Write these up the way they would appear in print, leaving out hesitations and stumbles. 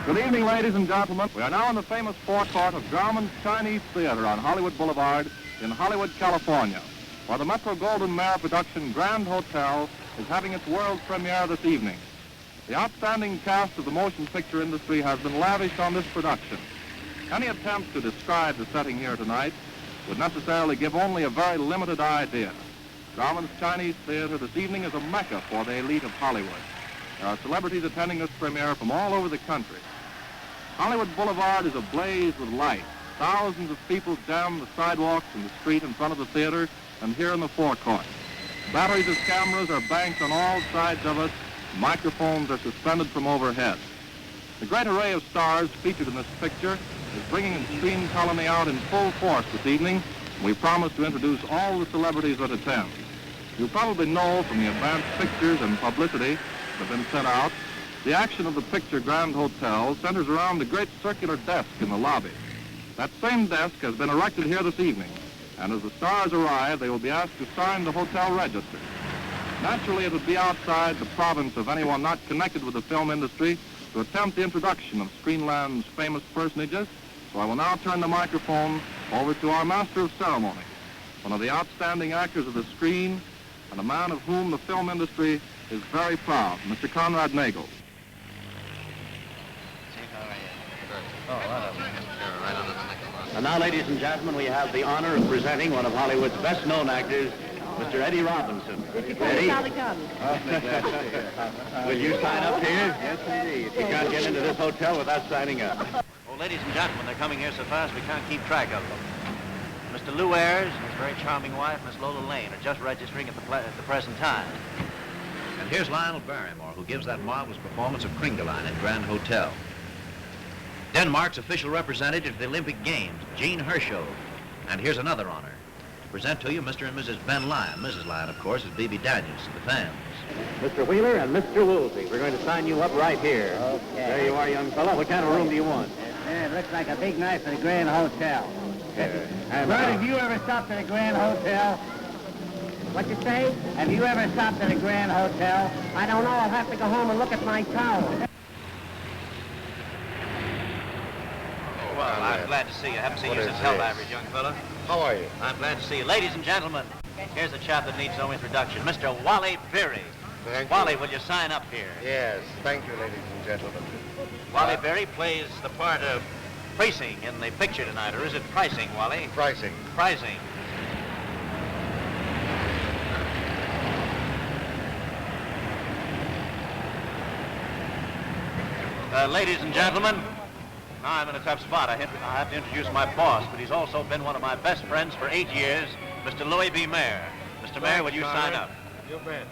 Good evening, ladies and gentlemen. We are now in the famous forecourt of Grauman's Chinese Theater on Hollywood Boulevard in Hollywood, California, where the Metro-Goldwyn-Mayer production Grand Hotel is having its world premiere this evening. The outstanding cast of the motion picture industry has been lavished on this production. Any attempt to describe the setting here tonight would necessarily give only a very limited idea. Grauman's Chinese Theater this evening is a mecca for the elite of Hollywood. There are celebrities attending this premiere from all over the country. Hollywood Boulevard is ablaze with light. Thousands of people jam the sidewalks and the street in front of the theater and here in the forecourt. Batteries of cameras are banked on all sides of us. Microphones are suspended from overhead. The great array of stars featured in this picture is bringing the screen colony out in full force this evening. We promise to introduce all the celebrities that attend. You probably know from the advanced pictures and publicity that have been sent out, the action of the picture Grand Hotel centers around the great circular desk in the lobby. That same desk has been erected here this evening, and as the stars arrive, they will be asked to sign the hotel register. Naturally, it would be outside the province of anyone not connected with the film industry to attempt the introduction of Screenland's famous personages, so I will now turn the microphone over to our master of ceremonies, one of the outstanding actors of the screen, and a man of whom the film industry is very proud, Mr. Conrad Nagel. And now, ladies and gentlemen, we have the honor of presenting one of Hollywood's best-known actors, Mr. Eddie Robinson. Eddie? Will you sign up here? Yes, indeed. You can't get into this hotel without signing up. Well, ladies and gentlemen, they're coming here so fast we can't keep track of them. Mr. Lou Ayres and his very charming wife, Miss Lola Lane, are just registering at the present time. And here's Lionel Barrymore, who gives that marvelous performance of Kringeline at Grand Hotel. Denmark's official representative to the Olympic Games, Jean Hershow. And here's another honor. To present to you Mr. and Mrs. Ben Lyon. Mrs. Lyon, of course, is Bibi Daniels to the fans. Mr. Wheeler and Mr. Woolsey, we're going to sign you up right here. Okay. There you are, young fellow. What kind of room do you want? It looks like a big night for the Grand Hotel. And, Bert, have you ever stopped at a Grand Hotel? What you say? Have you ever stopped at a Grand Hotel? I don't know. I'll have to go home and look at my towel. Well, I'm glad to see you. I haven't seen you since Helldivers, young fella. How are you? I'm glad to see you. Ladies and gentlemen, here's a chap that needs no introduction, Mr. Wally Beery. Thank Wally, you. will you sign up here? Yes, thank you, ladies and gentlemen. Wally Beery plays the part of Pricing in the picture tonight, or is it Pricing, Wally? Pricing. Pricing. Ladies and gentlemen, now I'm in a tough spot. I have to introduce my boss, but he's also been one of my best friends for 8 years, Mr. Louis B. Mayer. Mr. Mayer, will you sign up? You bet.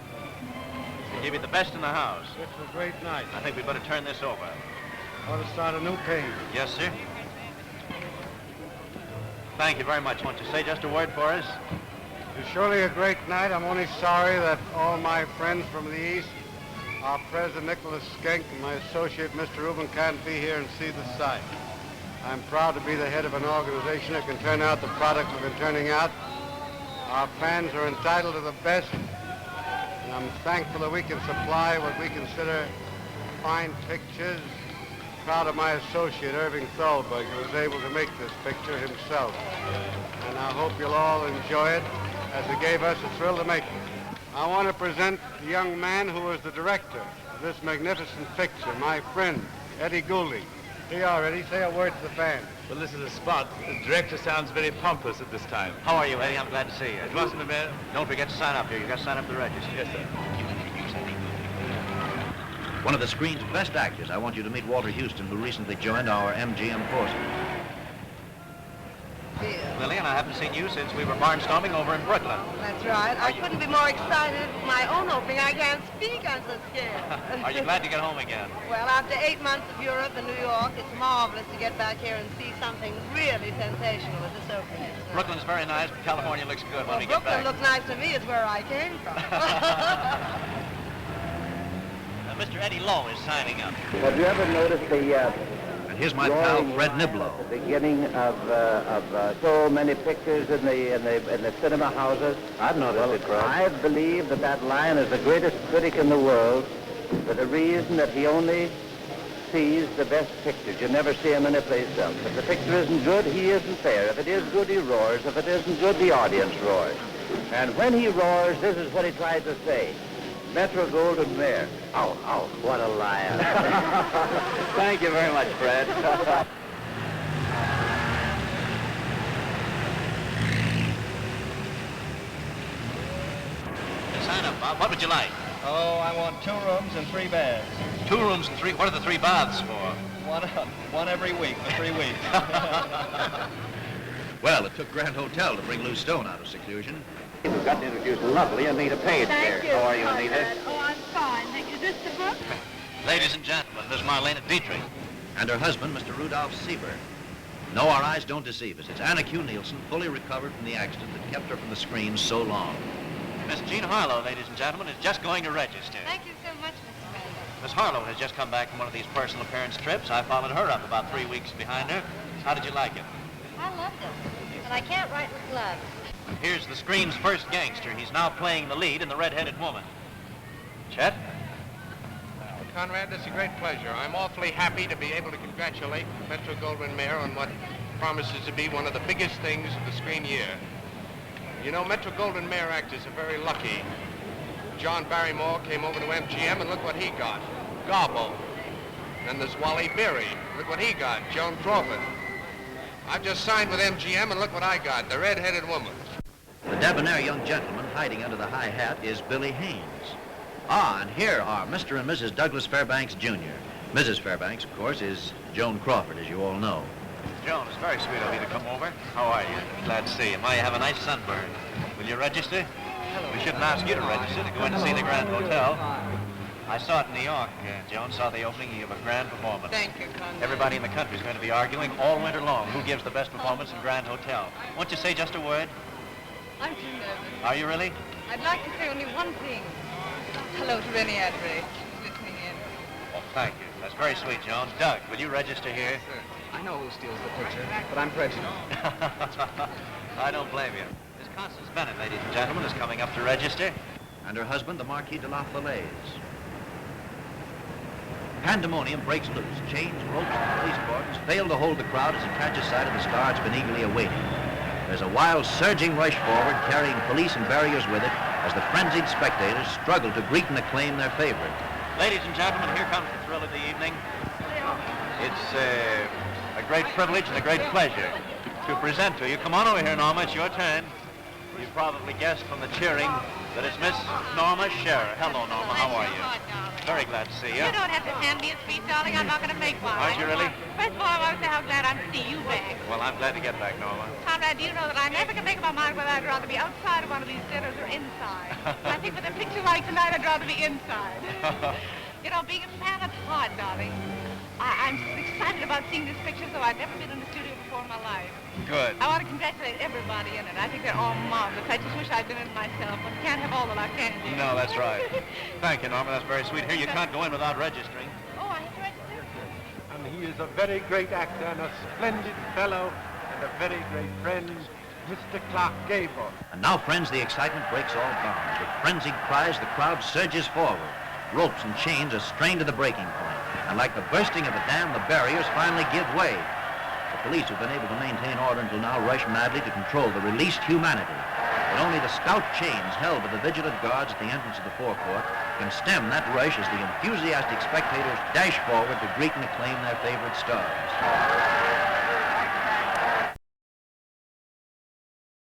We'll give you the best in the house. It's a great night. I think we better turn this over. Want to start a new page. Yes, sir. Thank you very much. Won't you say just a word for us? It's surely a great night. I'm only sorry that all my friends from the East, our President Nicholas Schenck and my associate Mr. Rubin can't be here and see the sight. I'm proud to be the head of an organization that can turn out the products we've been turning out. Our fans are entitled to the best, and I'm thankful that we can supply what we consider fine pictures. Proud of my associate, Irving Thalberg, who was able to make this picture himself. And I hope you'll all enjoy it, as it gave us a thrill to make it. I want to present the young man who was the director of this magnificent picture, my friend, Eddie Goulding. Here you are, Eddie. Say a word to the fans. Well, this is a spot. The director sounds very pompous at this time. How are you, Eddie? I'm glad to see you. It wasn't a man. Don't forget to sign up here. You've got to sign up to the register. Yes, sir. One of the screen's best actors. I want you to meet Walter Houston, who recently joined our MGM forces. Lillian, I haven't seen you since we were barnstorming over in Brooklyn. That's right. I couldn't be more excited. My own opening, I can't speak. I'm so scared. Are you glad to get home again? Well, after 8 months of Europe and New York, it's marvelous to get back here and see something really sensational with this opening. Brooklyn's very nice, but California looks good when we get Brooklyn back. looks nice to me. It's where I came from. Mr. Eddie Lowe is signing up. Have you ever noticed the And here's my pal, Fred Niblo. at the beginning of so many pictures in the cinema houses? I've noticed it, Fred. I believe that Lion is the greatest critic in the world for the reason that he only sees the best pictures. You never see him anyplace else. If the picture isn't good, he isn't there. If it is good, he roars. If it isn't good, the audience roars. And when he roars, this is what he tried to say. Metro-Goldwyn-Mayer. Oh, what a liar. Thank you very much, Fred. Sign up, Bob. What would you like? Oh, I want 2 rooms and 3 beds. 2 rooms and 3... What are the 3 baths for? One every week for 3 weeks. Well, it took Grand Hotel to bring Lou Stone out of seclusion. We've got to introduce lovely Anita Page here. How are you, Anita? Oh, I'm fine. Thank you. Is this the book? Ladies and gentlemen, this is Marlena Dietrich. And her husband, Mr. Rudolph Sieber. No, our eyes don't deceive us. It's Anna Q. Nielsen, fully recovered from the accident that kept her from the screen so long. Miss Jean Harlow, ladies and gentlemen, is just going to register. Thank you so much, Mr. Mayor. Miss Harlow has just come back from one of these personal appearance trips. I followed her up about 3 weeks behind her. How did you like it? I loved it. But I can't write with gloves. And here's the screen's first gangster. He's now playing the lead in The Red-Headed Woman. Chet? Conrad, it's a great pleasure. I'm awfully happy to be able to congratulate Metro-Goldwyn-Mayer on what promises to be one of the biggest things of the screen year. You know, Metro-Goldwyn-Mayer actors are very lucky. John Barrymore came over to MGM, and look what he got. Garbo. Then there's Wally Beery. Look what he got. Joan Crawford. I've just signed with MGM, and look what I got. The Red-Headed Woman. The debonair young gentleman hiding under the high hat is Billy Haynes. Ah, and here are Mr. and Mrs. Douglas Fairbanks, Jr. Mrs. Fairbanks, of course, is Joan Crawford, as you all know. Joan, it's very sweet of you to come over. How are you? Glad to see you. You have a nice sunburn. Will you register? We shouldn't ask you to register to go in to see the Grand Hotel. I saw it in New York. Joan saw the opening of a grand performance. Thank you, Conrad. Everybody in the country is going to be arguing all winter long who gives the best performance in Grand Hotel. Won't you say just a word? I'm too nervous. Are you really? I'd like to say only one thing. Hello to Rennie Adbury, listening in. Oh, thank you. That's very sweet, Joan. Doug, will you register here? I know who steals the picture, but I'm prejudiced. I don't blame you. Miss Constance Bennett, ladies and gentlemen, is coming up to register. And her husband, the Marquis de la Falaise. Pandemonium breaks loose. Chains, ropes, and police cordons fail to hold the crowd as it catches sight of the star it's been eagerly awaiting. There's a wild, surging rush forward, carrying police and barriers with it, as the frenzied spectators struggle to greet and acclaim their favorite. Ladies and gentlemen, here comes the thrill of the evening. It's a great privilege and a great pleasure to present to you. Come on over here, Norma. It's your turn. You probably guessed from the cheering that it's Miss Norma Scherer. Hello, Norma. How are you? Very glad to see you. You don't have to hand me a speech, darling. I'm not going to make one. Aren't you really? First of all, I want to say how glad I'm to see you back. Well, I'm glad to get back, Norma. Conrad, do you know that I never can make up my mind whether I'd rather be outside of one of these dinners or inside? I think with a picture like tonight, I'd rather be inside. You know, being a fan, it's hard, darling. I'm excited about seeing this picture, so I've never been in the studio before in my life. Good. I want to congratulate everybody in it. I think they're all marvelous. I just wish I'd been in it myself, but can't have all the luck, can you? No, that's right. Thank you, Norma. That's very sweet. Here, you can't go in without registering. Oh, I have to register? And he is a very great actor and a splendid fellow and a very great friend, Mr. Clark Gable. And now, friends, the excitement breaks all bounds. With frenzied cries, the crowd surges forward. Ropes and chains are strained to the breaking point. And like the bursting of a dam, the barriers finally give way. The police who've been able to maintain order until now rush madly to control the released humanity. But only the stout chains held by the vigilant guards at the entrance of the forecourt can stem that rush as the enthusiastic spectators dash forward to greet and acclaim their favorite stars.